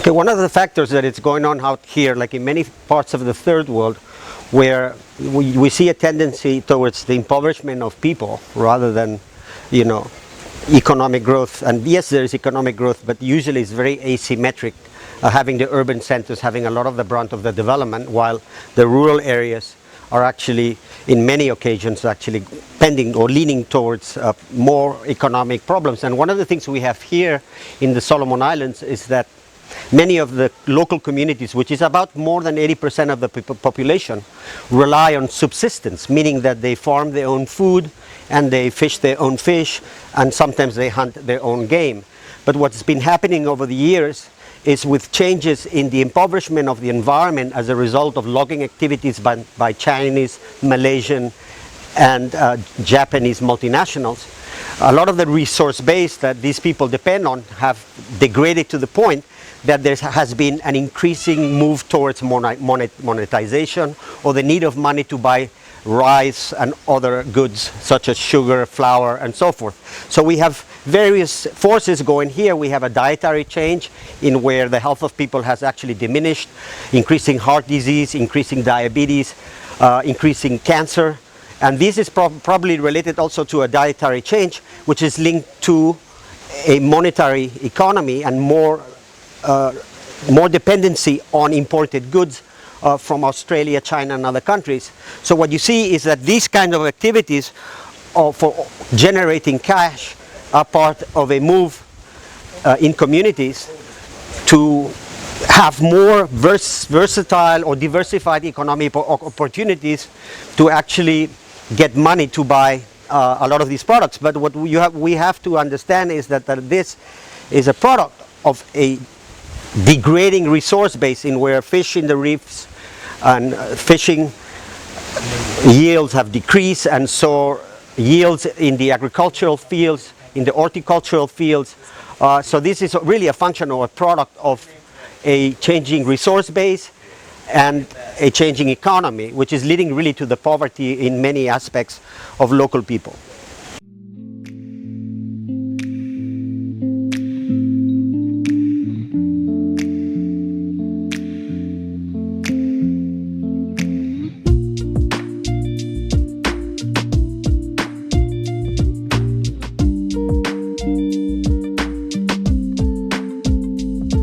Okay, one of the factors that is going on out here, like in many parts of the third world, where we see a tendency towards the impoverishment of people rather than, you know, economic growth. And yes, there is economic growth, but usually it's very asymmetric, having the urban centers having a lot of the brunt of the development, while the rural areas are actually, in many occasions, actually pending or leaning towards more economic problems. And one of the things we have here in the Solomon Islands is that many of the local communities, which is about more than 80% of the population, rely on subsistence, meaning that they farm their own food and they fish their own fish, and sometimes they hunt their own game. But what's been happening over the years is, with changes in the impoverishment of the environment as a result of logging activities by Chinese, Malaysian and Japanese multinationals, a lot of the resource base that these people depend on have degraded to the point that there has been an increasing move towards monetization, or the need of money to buy rice and other goods such as sugar, flour and so forth. So we have various forces going here. We have a dietary change in where the health of people has actually diminished, increasing heart disease, increasing diabetes, increasing cancer. And this is probably related also to a dietary change, which is linked to a monetary economy and more dependency on imported goods from Australia, China and other countries. So what you see is that these kind of activities for generating cash are part of a move in communities to have more versatile or diversified economic opportunities to actually get money to buy a lot of these products. But what we have to understand is that this is a product of a degrading resource base, in where fish in the reefs and fishing yields have decreased, and so yields in the agricultural fields, in the horticultural fields. So this is really a function or a product of a changing resource base and a changing economy, which is leading really to the poverty in many aspects of local people.